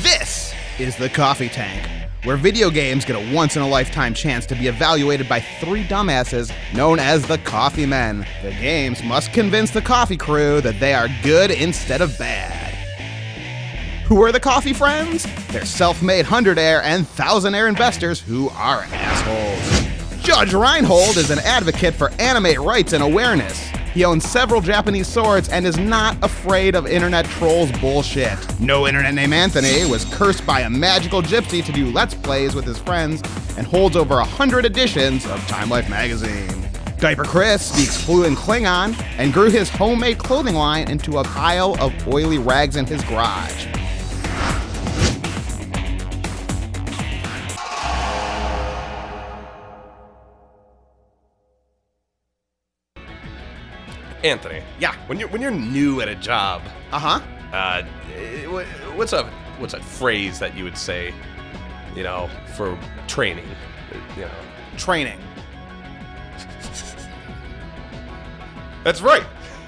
This is the Coffee Tank, where video games get a once-in-a-lifetime chance to be evaluated by three dumbasses known as the Coffee Men. The games must convince the coffee crew that they are good instead of bad. Who are the Coffee Friends? They're self-made 100-air and 1,000-air investors who are assholes. Judge Reinhold is an advocate for anime rights and awareness. He owns several Japanese swords and is not afraid of internet trolls bullshit. No internet named Anthony was cursed by a magical gypsy to do Let's Plays with his friends and holds over 100 editions of Time Life magazine. Diaper Chris speaks fluent Klingon and grew his homemade clothing line into a pile of oily rags in his garage. Anthony. Yeah. When you're new at a job, what's a phrase that you would say, for training, Training. That's right.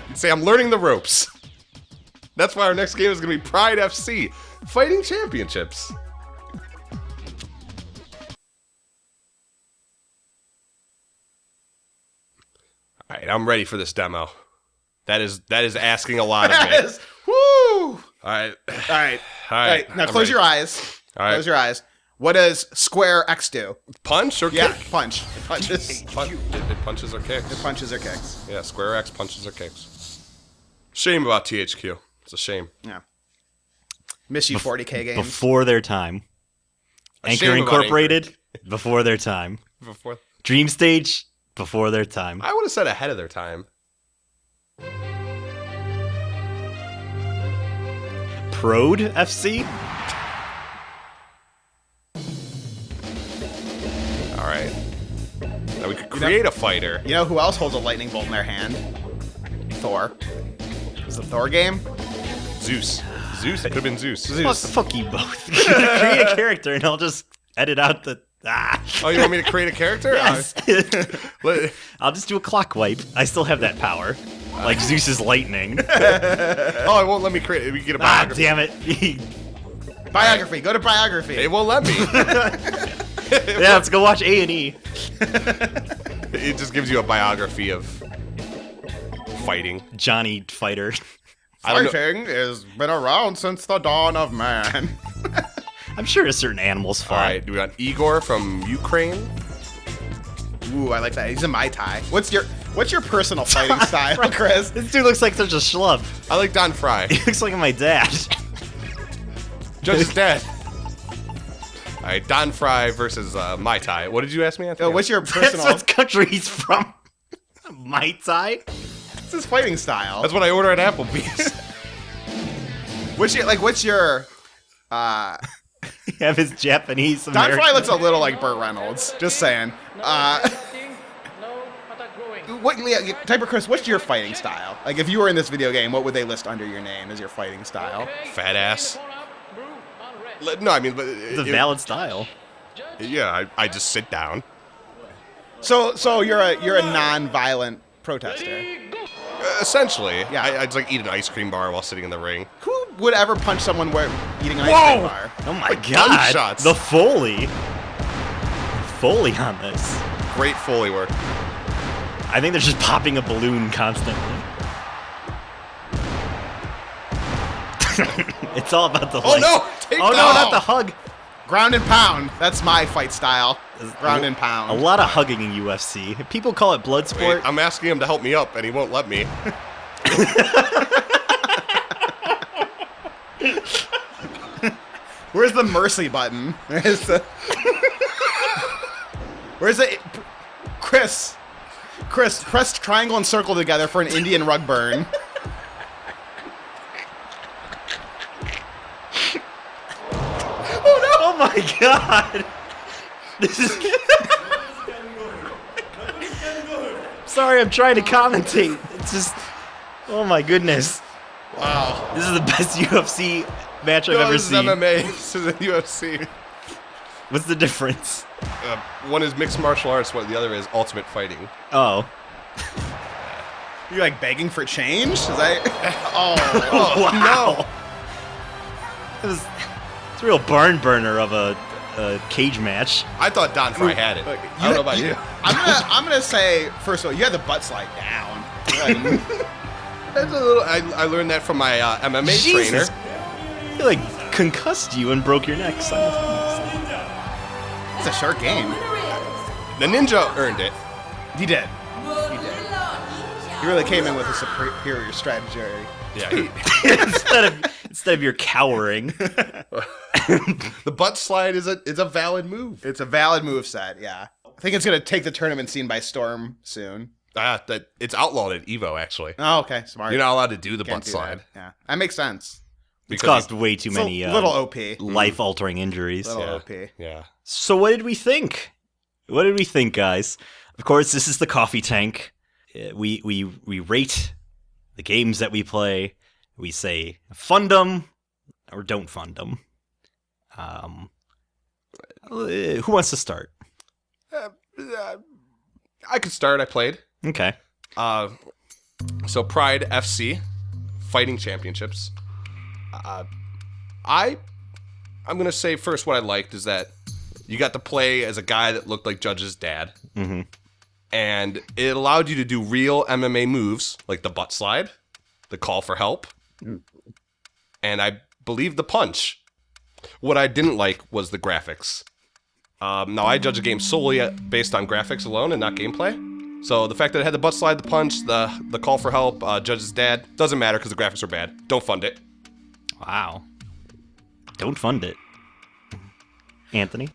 You'd say I'm learning the ropes. That's why our next game is gonna be Pride FC, Fighting Championships. All right, I'm ready for this demo. That is asking a lot of me. Woo! All right. All right. Now close your eyes. All right. Close your eyes. What does square X do? Punch or Yeah, kick? punch. It punches. It punches or kicks. It punches or kicks. Yeah, square X punches or kicks. Shame about THQ. It's a shame. Yeah. Miss you 40K games. Before their time. A Anchor shame about Incorporated, before their time. Before Dream Stage, before their time. I would have said ahead of their time. Prode FC? All right. Now we could create a fighter. You know who else holds a lightning bolt in their hand? Thor. Is the Thor game? Zeus. It could have been Zeus. Fuck you both. Create a character and I'll just edit out the... Oh, you want me to create a character? Yes. Let- I'll just do a clock wipe. I still have that power. Like Zeus's lightning. Oh, it won't let me create it. We can get a biography. Damn it. Biography. Go to biography. It won't let me. Yeah, let's go watch A&E. It just gives you a biography of fighting. Johnny Fighter. I don't know. Fighting has been around since the dawn of man. I'm sure a certain animal's All fought. right, we got Igor from Ukraine. Ooh, I like that. He's a Mai Tai. What's your personal fighting style, Chris? This dude looks like such a schlub. I like Don Fry. He looks like my dad. Judge is dead. All right, Don Fry versus Mai Tai. What did you ask me, Anthony? What's your That's personal... what country he's from. Mai Tai? What's his fighting style? That's what I order at Applebee's. What's your You have his Japanese Don American. Fry looks a little like Burt Reynolds. Just saying. Typer Chris, what's your fighting style? Like, if you were in this video game, what would they list under your name as your fighting style? Fat ass. No, I mean, but It's a valid style. yeah, I just sit down. So you're a non-violent protester. Essentially, Yeah. I just like eat an ice cream bar while sitting in the ring. Who would ever punch someone while eating an ice Whoa! cream bar? Oh my god. gunshots. The Foley. Foley on this. Great Foley work. I think they're just popping a balloon constantly. It's all about the Oh no! Take Oh no, not the hug. Ground and pound. That's my fight style. Ground and A pound. lot of hugging in UFC. People call it blood sport. Wait, I'm asking him to help me up, and he won't let me. Where's the mercy button? Where's the... Where's the... Chris, press triangle and circle together for an Indian rug burn. Oh my god. This is... Sorry, I'm trying to commentate. It's just... Oh my goodness. Wow. This is the best UFC match I've ever this seen. is MMA. This is a UFC. What's the difference? One is mixed martial arts, while the other is ultimate fighting. Oh. You like begging for change? Is that... Oh. Wow. No. It was It's a real barn burner of a cage match. I thought Don Fry had it. I don't know about you. I'm gonna say, first of all, you had the butt slide down. That's a little. I learned that from my MMA Jesus. trainer. He like concussed you and broke your neck. It's a short game. The ninja earned it. He did. He really came in with a superior strategy. Yeah. instead of your cowering. The butt slide is a valid move. It's a valid move set, yeah. I think it's going to take the tournament scene by storm soon. That it's outlawed at Evo, actually. Oh, okay, smart. You're not allowed to do the Can't butt do slide. that. Yeah, that makes sense. It's caused way too many little OP. life-altering injuries. Little OP. Yeah. So what did we think? What did we think, guys? Of course, this is the coffee tank. We rate the games that we play. We say fund them or don't fund them. Who wants to start? I could start. I played. Okay. So Pride FC, Fighting Championships. I'm gonna say first what I liked is that you got to play as a guy that looked like Judge's dad, and it allowed you to do real MMA moves like the butt slide, the call for help, and I believe the punch. What I didn't like was the graphics. Now I judge a game solely based on graphics alone and not gameplay. So the fact that it had the butt slide, the punch, the call for help, Judge's dad, doesn't matter because the graphics are bad. Don't fund it. Wow. Don't fund it. Anthony?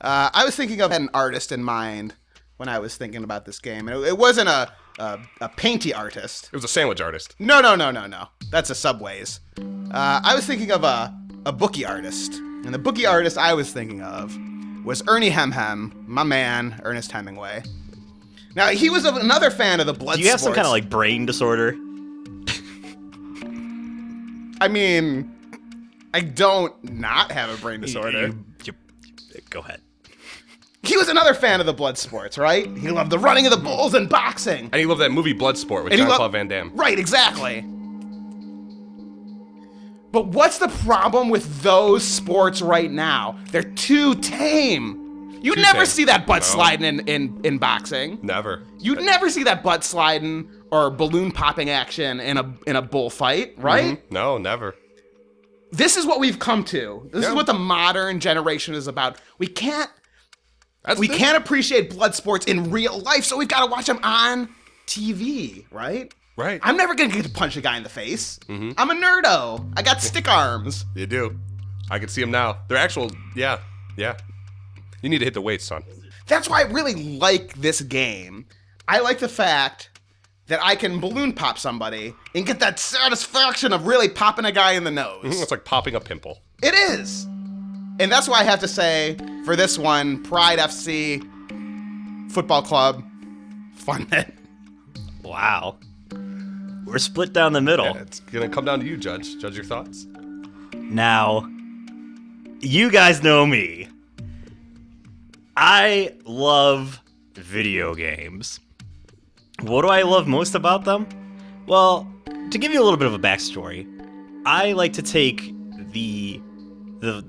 I was thinking of an artist in mind when I was thinking about this game. And it wasn't a painty artist. It was a sandwich artist. No. That's a Subways. I was thinking of a bookie artist. And the bookie artist I was thinking of was Ernie Hemhem, my man, Ernest Hemingway. Now, he was another fan of the blood sports. Do you have some kind of like brain disorder? I mean, I don't not have a brain disorder. Go ahead. He was another fan of the blood sports, right? He loved the running of the bulls and boxing. And he loved that movie Bloodsport with And he Jean-Claude Van Damme. Right, exactly. But what's the problem with those sports right now? They're too tame. You'd Too never tame. see that butt No. sliding in boxing. Never. You'd never see that butt sliding or balloon popping action in a bullfight, right? No, never. This is what we've come to. This is what the modern generation is about. We can't appreciate blood sports in real life, so we've got to watch them on TV, right? Right. I'm never gonna get to punch a guy in the face. I'm a nerdo. I got stick arms. You do. I can see them now. They're actual, yeah. You need to hit the weights, son. That's why I really like this game. I like the fact that I can balloon pop somebody and get that satisfaction of really popping a guy in the nose. It's like popping a pimple. It is. And that's why I have to say, for this one, Pride FC Football Club, fun it. Wow. We're split down the middle. Yeah, it's gonna come down to you, Judge. Judge your thoughts. Now, you guys know me. I love video games. What do I love most about them? Well, to give you a little bit of a backstory, I like to take the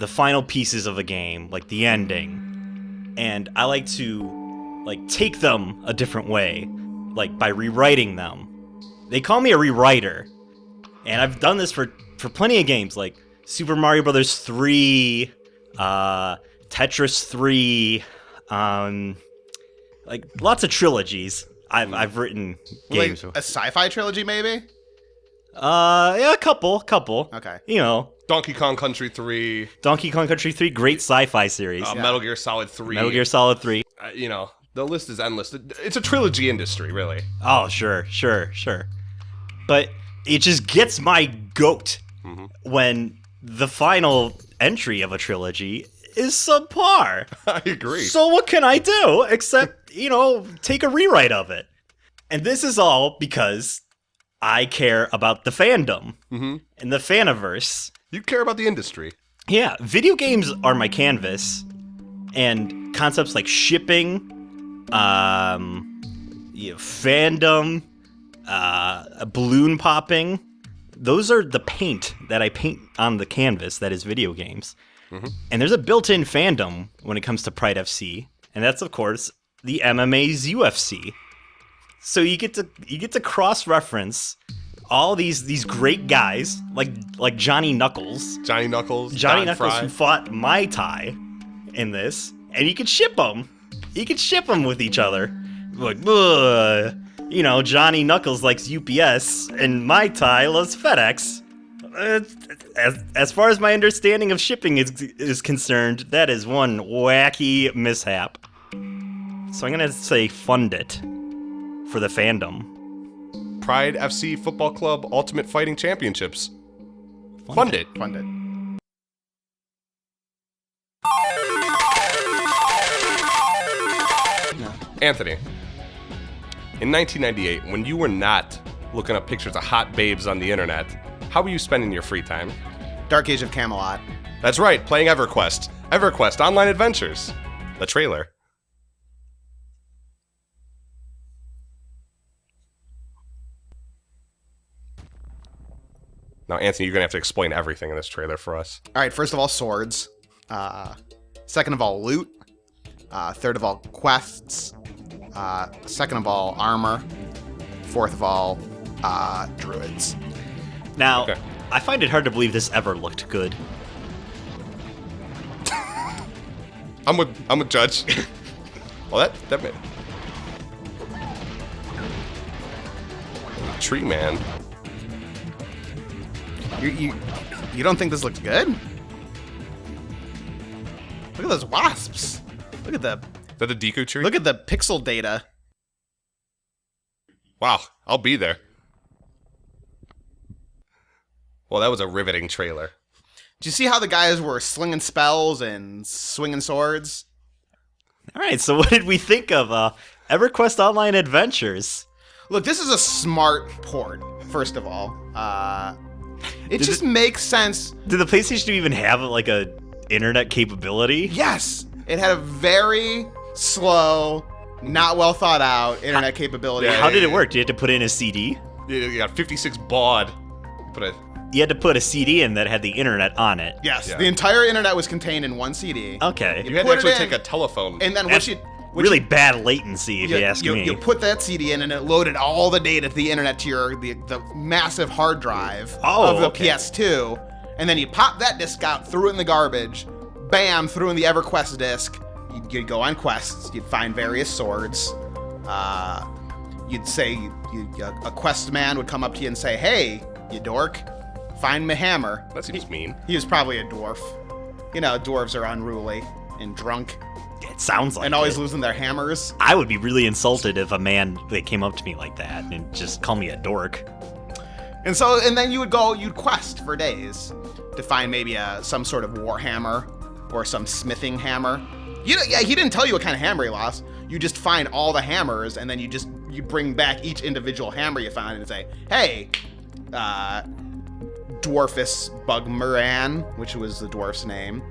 final pieces of a game, like the ending, and I like to take them a different way, like by rewriting them. They call me a rewriter, and I've done this for plenty of games, like Super Mario Bros. 3, Tetris 3, like lots of trilogies. I've written games. Like a sci-fi trilogy, maybe? Yeah, a couple. Okay. You know, Donkey Kong Country 3, Donkey Kong Country 3, great sci-fi series. Metal Gear Solid 3. Metal Gear Solid 3. You know, the list is endless. It's a trilogy industry, really. Oh, sure. But it just gets my goat when the final entry of a trilogy is subpar. I agree. So what can I do except, take a rewrite of it? And this is all because I care about the fandom and the faniverse. You care about the industry. Yeah, video games are my canvas, and concepts like shipping, fandom, balloon popping, those are the paint that I paint on the canvas that is video games. And there's a built-in fandom when it comes to Pride FC, and that's of course the MMA's UFC. So you get to cross-reference all these great guys like Johnny Knuckles, Johnny Knuckles who fought Mai Tai in this, and you could ship them. You could ship them with each other. Like, Johnny Knuckles likes UPS, and Mai Tai loves FedEx. As far as my understanding of shipping is concerned, that is one wacky mishap. So I'm gonna say fund it for the fandom. Pride FC Football Club Ultimate Fighting Championships. Fund it. Fund it. Anthony, in 1998, when you were not looking up pictures of hot babes on the internet, how were you spending your free time? Dark Age of Camelot. That's right, playing EverQuest. EverQuest Online Adventures. The trailer. Now, Anthony, you're going to have to explain everything in this trailer for us. All right, first of all, swords. Second of all, loot. Third of all, quests. Second of all, armor. Fourth of all, druids. Now, Okay. I find it hard to believe this ever looked good. I'm with Judge. Well, that made... Tree Man. You don't think this looks good? Look at those wasps. Look at the Is that the Deku tree? look at the pixel data. Wow, I'll be there. Well, that was a riveting trailer. Do you see how the guys were slinging spells and swinging swords? All right, so what did we think of EverQuest Online Adventures? Look, this is a smart port. First of all, it just makes sense. Did the PlayStation even have like a internet capability? Yes, it had a very slow, not well thought out internet capability. Yeah, How did it work? Did you have to put in a CD? You got 56 baud. You had to put a CD in that had the internet on it. Yes, Yeah. the entire internet was contained in one CD. Okay. You had to put it actually in, take a telephone. And then That's really bad latency, if you ask me. You put that CD in, and it loaded all the data to the internet to the massive hard drive of the okay. PS2, and then you pop that disc out, threw it in the garbage, bam, threw in the EverQuest disc. You'd go on quests. You'd find various swords. You'd say a quest man would come up to you and say, "Hey, you dork, find me hammer." That seems mean. He was probably a dwarf. You know, dwarves are unruly and drunk It sounds like and always it. losing their hammers. I would be really insulted if a man they came up to me like that and just call me a dork. And then you'd quest for days to find maybe some sort of war hammer or some smithing hammer. He didn't tell you what kind of hammer he lost. You just find all the hammers, and then you bring back each individual hammer you found and say, "Hey, Dwarfus Bugmeran," which was the dwarf's name,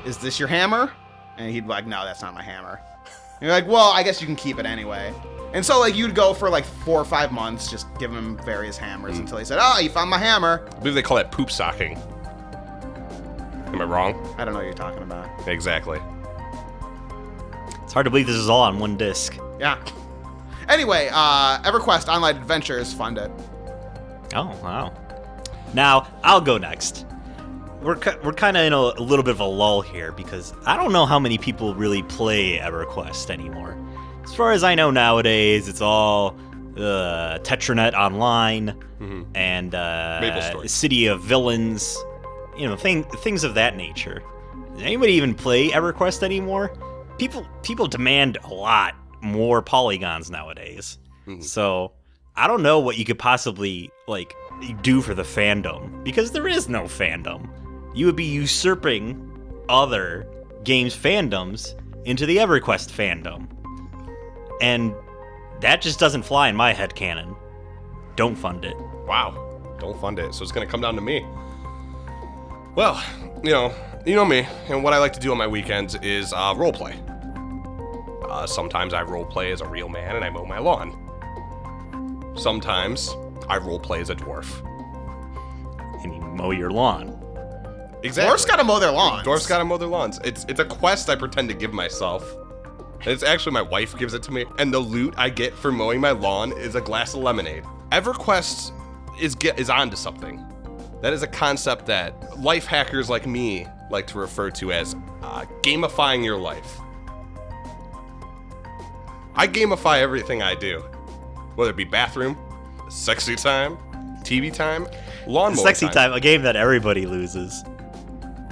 "is this your hammer?" And he'd be like, "No, that's not my hammer." And you're like, "Well, I guess you can keep it anyway." And so you'd go for 4 or 5 months just giving him various hammers until he said, "Oh, you found my hammer." I believe they call that poop socking. Am I wrong? I don't know what you're talking about. Exactly. It's hard to believe this is all on one disc. Yeah. Anyway, EverQuest Online Adventures, fund it. Oh, wow. Now, I'll go next. We're kind of in a little bit of a lull here because I don't know how many people really play EverQuest anymore. As far as I know nowadays, it's all Tetranet Online and MapleStory. City of Villains, things of that nature. Does anybody even play EverQuest anymore? People demand a lot more polygons nowadays. So I don't know what you could possibly do for the fandom, because there is no fandom. You would be usurping other games' fandoms into the EverQuest fandom. And that just doesn't fly in my headcanon. Don't fund it. Wow. Don't fund it. So it's going to come down to me. Well, you know me, and what I like to do on my weekends is roleplay. Sometimes I roleplay as a real man and I mow my lawn. Sometimes I roleplay as a dwarf. and you mow your lawn. Exactly. Dwarfs gotta mow their lawns. Dwarfs gotta mow their lawns. It's a quest I pretend to give myself. It's actually my wife gives it to me, and the loot I get for mowing my lawn is a glass of lemonade. EverQuest is onto something. That is a concept that life hackers like me like to refer to as gamifying your life. I gamify everything I do, whether it be bathroom, sexy time, TV time, lawn mowing Sexy time, a game that everybody loses.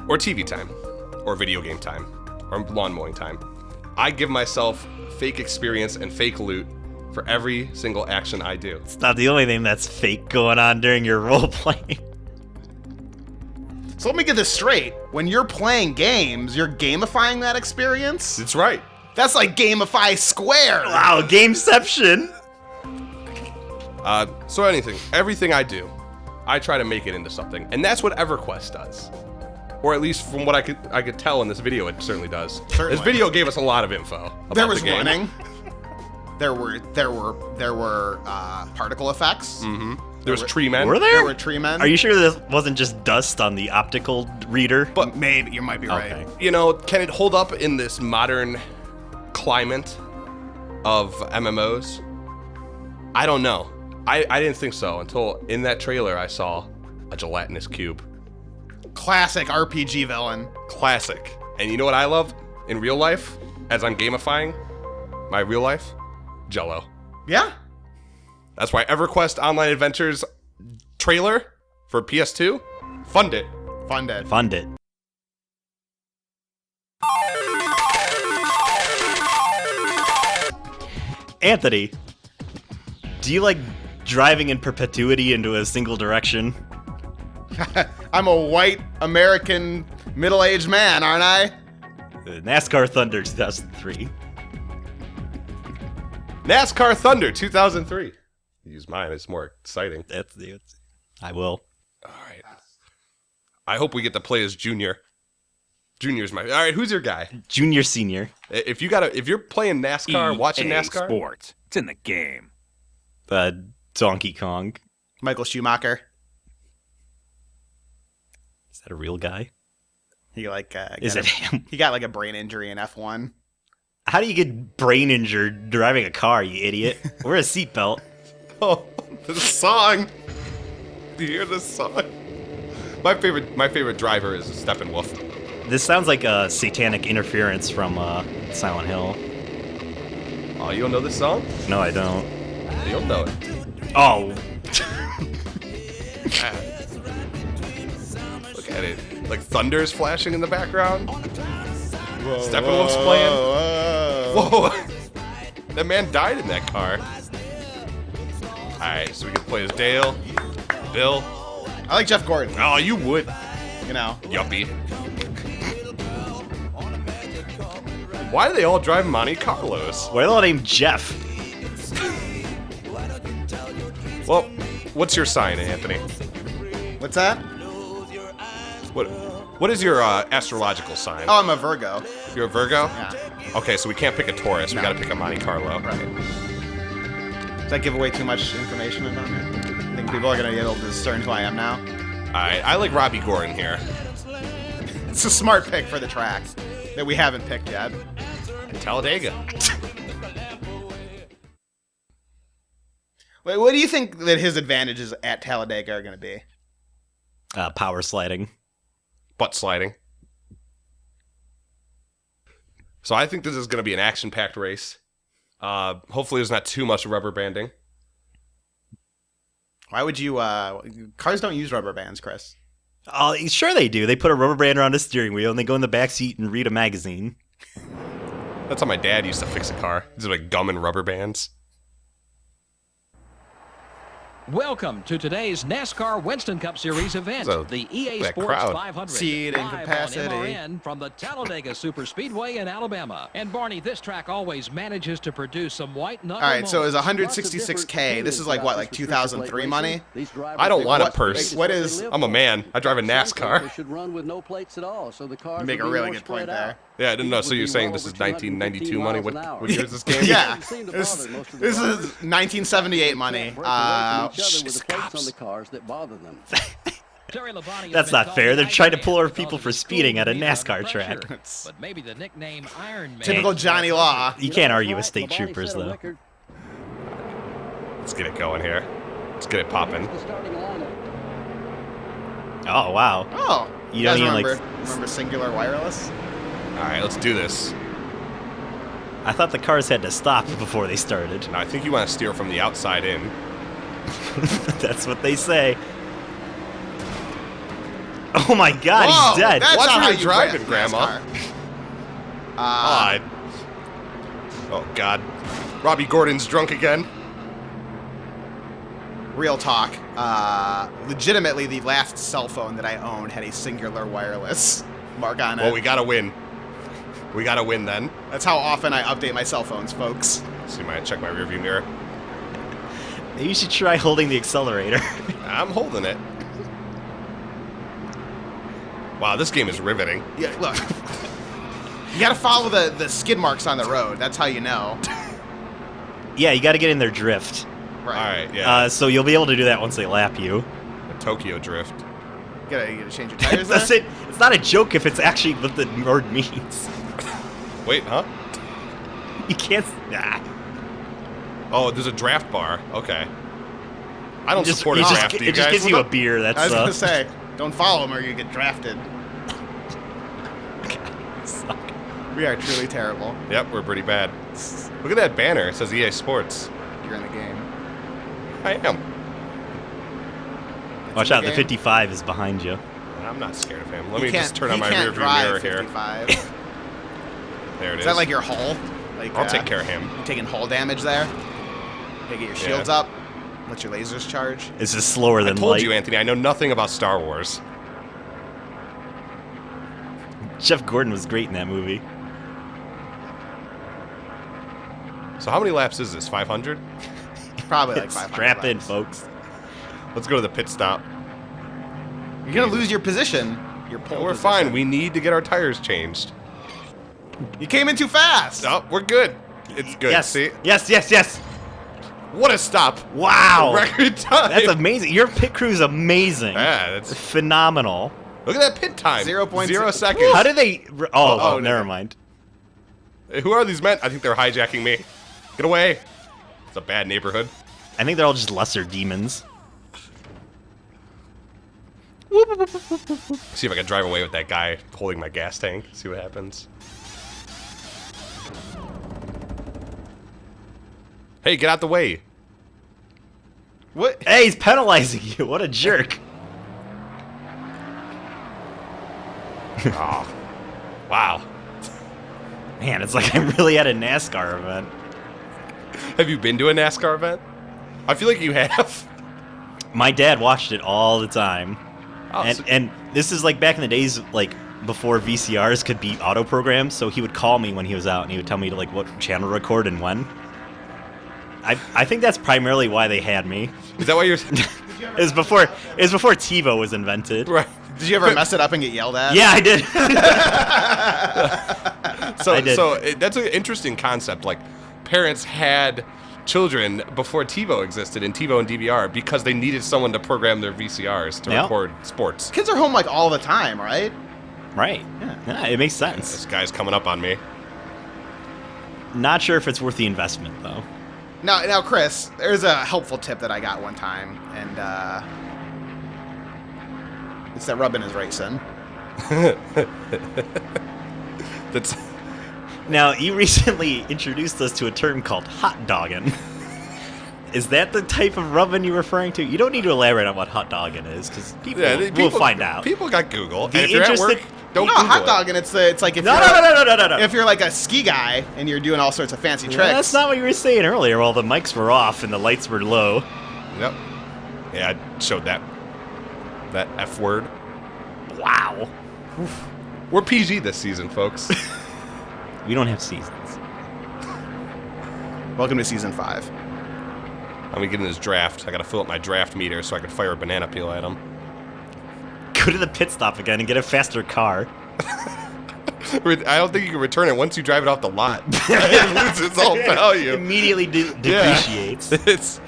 or TV time, or video game time, or lawn mowing time. I give myself fake experience and fake loot for every single action I do. It's not the only thing that's fake going on during your role playing. So let me get this straight. When you're playing games, you're gamifying that experience? That's right. That's like gamify squared. Wow, gameception. So everything I do, I try to make it into something, and that's what EverQuest does, or at least from what I could tell in this video, it certainly does. Certainly. This video gave us a lot of info. There about was the game. running. There were particle effects. Mm-hmm. There was tree men. Were there? There were tree men. Are you sure this wasn't just dust on the optical reader? But maybe you might be right. Okay. You know, can it hold up in this modern climate of MMOs? I don't know. I didn't think so until in that trailer I saw a gelatinous cube. Classic RPG villain. Classic. And you know what I love in real life as I'm gamifying my real life? Jello. Yeah. That's why EverQuest Online Adventures trailer for PS2, fund it. Funded. Fund it. Anthony, do you like driving in perpetuity into a single direction? I'm a white American middle-aged man, aren't I? NASCAR Thunder 2003. NASCAR Thunder 2003. Use mine, it's more exciting. I will. All right. I hope we get to play as Junior. Junior's my. All right, who's your guy? Junior, senior. If you're playing NASCAR, watching NASCAR, Sports. It's in the game. Donkey Kong. Michael Schumacher. Is that a real guy? He Is it him? He got like a brain injury in F1. How do you get brain injured driving a car, you idiot? Wear a seatbelt. oh, the song. Do you hear this song? My favorite driver is Steppenwolf. This sounds like a satanic interference from Silent Hill. Oh, you don't know this song? No, I don't. You'll know it. Oh. Look at it. Like thunder's flashing in the background. Steppenwolf's playing. Whoa. That man died in that car. Alright, so we can play as Dale, Bill. I like Jeff Gordon. Oh, you would. You know. Yuppie. Why do they all drive Monte Carlos? Why are they all named Jeff? Well, what's your sign, Anthony? What's that? What is your astrological sign? Oh, I'm a Virgo. You're a Virgo? Yeah. Okay, so we can't pick a Taurus. We No. gotta pick a Monte Carlo. Right. Does that give away too much information about me? I think people are gonna be able to discern who I am now. Alright, I like Robbie Gordon here. It's a smart pick for the track that we haven't picked yet. Talladega. Wait, what do you think that his advantages at Talladega are gonna be? Power sliding. Butt sliding. So I think this is going to be an action-packed race. Hopefully there's not too much rubber banding. Why would you, cars don't use rubber bands, Chris. Oh, sure they do. They put a rubber band around the steering wheel and they go in the back seat and read a magazine. That's how my dad used to fix a car. These are like gum and rubber bands. Welcome to today's NASCAR Winston Cup Series event, So, the EA that Sports crowd. 500. Seed and live capacity. on MRN from the Talladega Superspeedway in Alabama. And Barney, this track always manages to produce some white knuckle All right, so it was moments. 166K. This is like what, like 2003 money? I don't want a What- purse. what is- I'm a man. I drive a NASCAR. Should run with no plates at all, so the cars You make will a be really more good point spread there. out. Yeah, I didn't know. So Would you're be saying well this is over 215 1992 money? miles an hour. What year is this game? Yeah, Seem to this bother most of the this is drivers. 1978 money. Break away from each other with Shh, the plates cops. on the cars that bother them. That's not fair. They're trying to pull over people for speeding at a NASCAR track. But maybe the nickname Iron Man. Typical Johnny Law. You can't argue with state troopers, though. Let's get it going here. Let's get it popping. Oh, wow. Oh, You don't guys even, remember Singular Wireless? All right, let's do this. I thought the cars had to stop before they started. Now, I think you want to steer from the outside in. That's what they say. Oh my god, Whoa, he's dead. That's Watch not where how you're you driving, drive Grandma. NASCAR. Oh, God. Robbie Gordon's drunk again. Real talk. Legitimately, the last cell phone that I owned had a Singular Wireless mark on it. Well, we got to win. We got to win then. That's how often I update my cell phones, folks. See, might check my rearview mirror. You should try holding the accelerator. I'm holding it. Wow, this game is riveting. Yeah, look. You gotta follow the skid marks on the road. That's how you know. Yeah, you gotta get in their drift. Right. All right, yeah. So you'll be able to do that once they lap you. The Tokyo Drift. You gotta change your tires there? That's it. It's not a joke if it's actually what the word means. Wait, huh? You can't. Ah. Oh, there's a draft bar. Okay. I don't Just- support a it just- draft, do you It just guys? gives you a beer. That's I was gonna say, don't follow them or you get drafted. suck. We are truly terrible. Yep, we're pretty bad. Look at that banner. It says EA Sports. You're in the game. I am. Watch in out, the the game. 55 is behind you. I'm not scared of him. Let You me just turn on you my can't rearview drive mirror here. 55. There it is. Is that like your hull? Like, I'll take care of him. You taking hull damage there? Okay, get your shields up. Let your lasers charge. It's just slower I than told light. you, Anthony, I know nothing about Star Wars. Jeff Gordon was great in that movie. So how many laps is this? 500? Probably like 500 Strap in, laps. folks. Let's go to the pit stop. You're gonna lose your position. Your pole We're position. fine. We need to get our tires changed. You came in too fast. Oh, we're good. It's good. Yes. See? Yes, yes, yes. What a stop. Wow. Record time. That's amazing. Your pit crew's amazing. Yeah, that's... Phenomenal. Look at that pit time. 0.0 0 seconds. How did they... Oh, no. never mind. Who are these men? I think they're hijacking me. Get away. It's a bad neighborhood. I think they're all just lesser demons. See if I can drive away with that guy holding my gas tank. See what happens. Hey, get out the way. What? Hey, he's penalizing you. What a jerk. Oh. Wow. Man, it's like I'm really at a NASCAR event. Have you been to a NASCAR event? I feel like you have. My dad watched it all the time. Oh, And this is like back in the days, like before VCRs could be auto-programmed, so he would call me when he was out and he would tell me to like what channel to record and when. I think that's primarily why they had me. Is that why you're... It was before TiVo was invented. Right. Did you ever mess it up and get yelled at? Yeah, I did. I did. That's an interesting concept. Like, parents had children before TiVo existed in TiVo and DVR because they needed someone to program their VCRs to Yeah. record sports. Kids are home like all the time, right? Right. Yeah, it makes sense. This guy's coming up on me. Not sure if it's worth the investment though. Now, Chris, there's a helpful tip that I got one time, and it's that rubbing is racing. That's Now, you recently introduced us to a term called hot dogging. Is that the type of rubbing you're referring to? You don't need to elaborate on what hot dogging is, because people will find out. People got Google. The And if you're at work, interesting- don't No, Google hot it. dogging. It's like if No, you're no. if you're like a ski guy and you're doing all sorts of fancy tricks. That's not what you were saying earlier. While the mics were off and the lights were low. Yep. Yeah, I showed that F word. Wow. We're PG this season, folks. We don't have seasons. Welcome to season 5. I'm gonna get in this draft. I gotta fill up my draft meter so I can fire a banana peel at him. Go to the pit stop again and get a faster car. I don't think you can return it once you drive it off the lot. It loses all value. Immediately depreciates. It's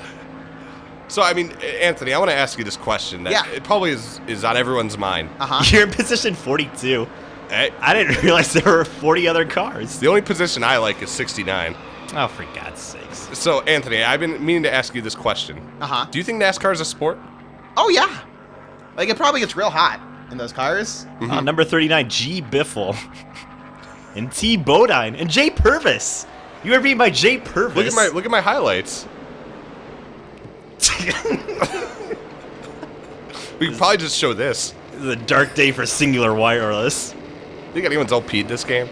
So, I mean, Anthony, I want to ask you this question that it probably is on everyone's mind. You're in position 42. Hey, I didn't realize there were 40 other cars. the only position I like is 69. Oh, for God's sakes. So, Anthony, I've been meaning to ask you this question. Do you think NASCAR is a sport? Oh, yeah. Like, it probably gets real hot in those cars. Number 39, G. Biffle. And T. Bodine. And Jay Purvis. You were beaten by Jay Purvis. Look at my highlights. We could probably just show this. This is a dark day for Singular Wireless. Think anyone's LP'd this game?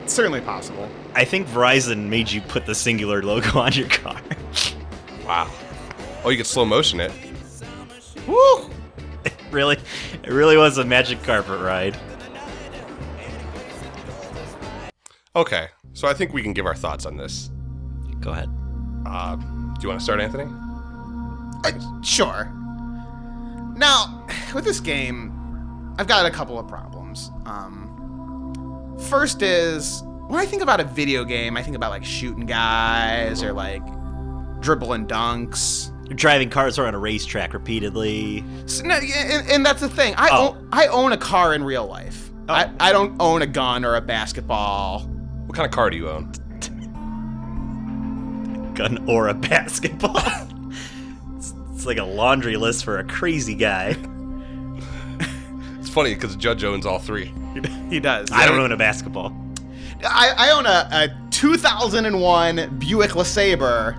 It's certainly possible. I think Verizon made you put the Singular logo on your car. Wow. Oh, you could slow motion it. Woo! It really was a magic carpet ride. Okay, so I think we can give our thoughts on this. Go ahead. Do you want to start, Anthony? Sure. Now, with this game, I've got a couple of problems. First is, when I think about a video game, I think about like shooting guys or like dribbling dunks. You're driving cars around a racetrack repeatedly. So, no, and that's the thing. I own a car in real life. I don't own a gun or a basketball. What kind of car do you own? Gun or a basketball. It's like a laundry list for a crazy guy. It's funny because Judge owns all three. He does. I don't own a basketball. I own a 2001 Buick LeSabre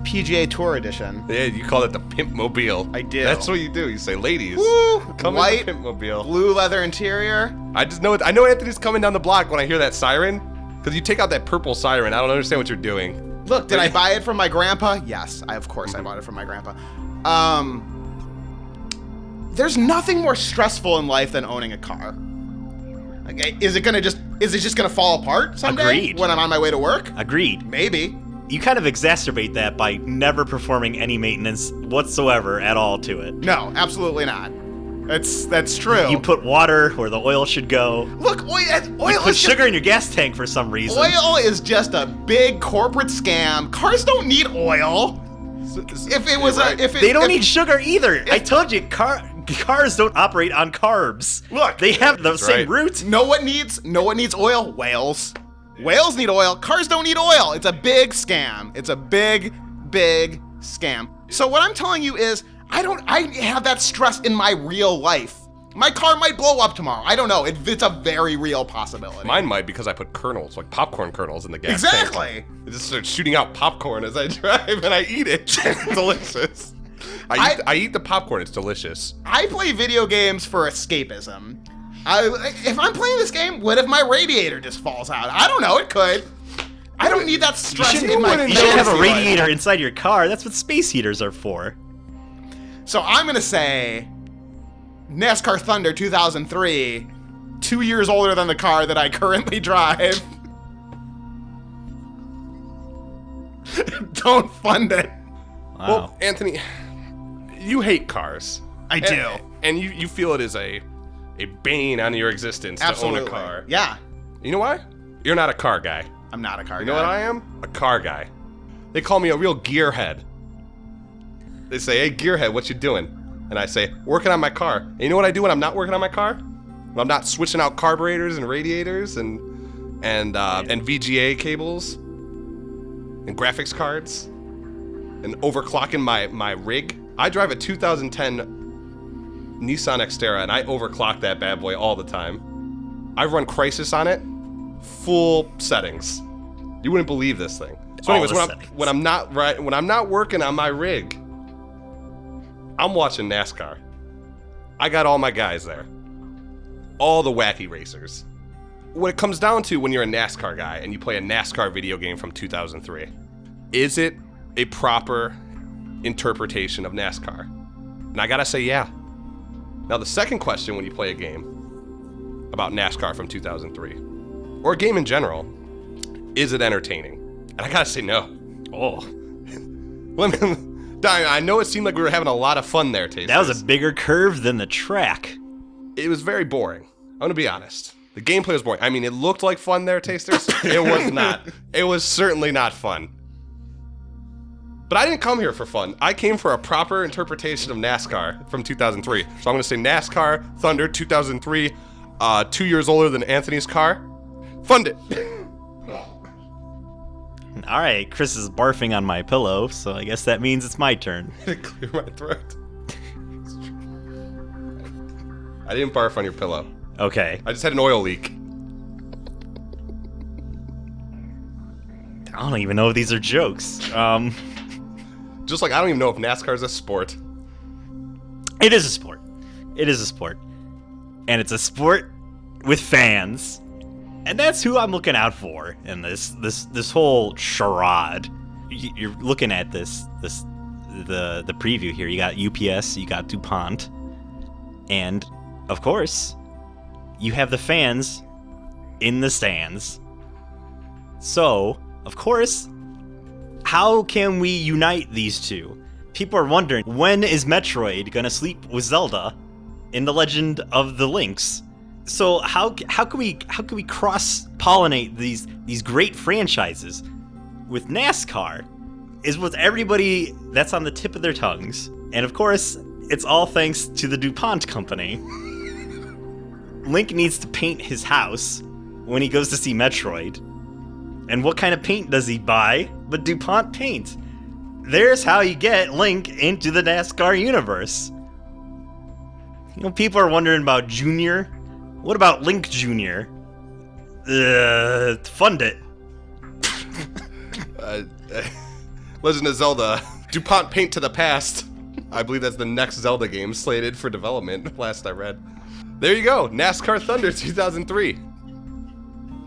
PGA Tour Edition. Yeah, you call it the Pimp Mobile. I do. That's what you do. You say, ladies, Woo! come White, in the Pimp Mobile. Blue leather interior. I know Anthony's coming down the block when I hear that siren. Because you take out that purple siren. I don't understand what you're doing. Look, did I buy it from my grandpa? Yes, of course I bought it from my grandpa. There's nothing more stressful in life than owning a car. Okay, is it just gonna fall apart someday? Agreed. When I'm on my way to work? Agreed. Maybe. You kind of exacerbate that by never performing any maintenance whatsoever at all to it. No, absolutely not. That's true. You put water where the oil should go. Look, oil You put is sugar in your gas tank for some reason. Oil is just a big corporate scam. Cars don't need oil. If it was They don't need sugar either. I told you, cars don't operate on carbs. Look, they have the same right. root. Know what needs oil? Whales. Whales need oil. Cars don't need oil. It's a big scam. It's a big scam. So what I'm telling you is, I have that stress in my real life. My car might blow up tomorrow. I don't know. It's a very real possibility. Mine might because I put kernels, like popcorn kernels, in the gas Exactly. tank. It just starts shooting out popcorn as I drive, and I eat it. It's delicious. I eat the popcorn. It's delicious. I play video games for escapism. If I'm playing this game, what if my radiator just falls out? I don't know. It could. I don't need that stress in my You should have a life. radiator inside your car. That's what space heaters are for. So I'm gonna say NASCAR Thunder 2003, 2 years older than the car that I currently drive. Don't fund it. Wow. Well, Anthony, you hate cars. I do. And you feel it is a bane on your existence Absolutely. to own a car. Yeah. You know why? You're not a car guy. I'm not a car guy. You know what I am? A car guy. They call me a real gearhead. They say, hey, gearhead, what you doing? And I say, working on my car. And you know what I do when I'm not working on my car? When I'm not switching out carburetors and radiators and VGA cables and graphics cards and overclocking my rig. I drive a 2010 Nissan Xterra and I overclock that bad boy all the time. I run Crysis on it, full settings. You wouldn't believe this thing. So anyways, when I'm not working on my rig, I'm watching NASCAR. I got all my guys there. All the wacky racers. What it comes down to when you're a NASCAR guy and you play a NASCAR video game from 2003, is it a proper interpretation of NASCAR? And I gotta say, yeah. Now the second question when you play a game about NASCAR from 2003, or a game in general, is it entertaining? And I gotta say no. Oh. I know it seemed like we were having a lot of fun there, Tasters. That was a bigger curve than the track. It was very boring. I'm gonna be honest. The gameplay was boring. I mean, it looked like fun there, Tasters. It was not. It was certainly not fun. But I didn't come here for fun. I came for a proper interpretation of NASCAR from 2003. So I'm going to say NASCAR Thunder 2003, 2 years older than Anthony's car. Fund it. All right, Chris is barfing on my pillow, so I guess that means it's my turn. Clear my throat. I didn't barf on your pillow. Okay. I just had an oil leak. I don't even know if these are jokes. Just like I don't even know if NASCAR is a sport. It is a sport. It is a sport. And it's a sport with fans. And that's who I'm looking out for in this whole charade. You're looking at the preview here. You got UPS, you got DuPont, and of course, you have the fans in the stands. So, of course, how can we unite these two? People are wondering, when is Metroid gonna sleep with Zelda in The Legend of the Links? So how can we cross-pollinate these great franchises with NASCAR? Is with everybody that's on the tip of their tongues. And of course, it's all thanks to the DuPont company. Link needs to paint his house when he goes to see Metroid. And what kind of paint does he buy but DuPont paint? There's how you get Link into the NASCAR universe. You know, people are wondering about Junior. What about Link Jr.? Fund it. Legend of Zelda, DuPont Paint to the Past. I believe that's the next Zelda game slated for development, last I read. There you go, NASCAR Thunder 2003.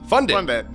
Fund it. Fund it.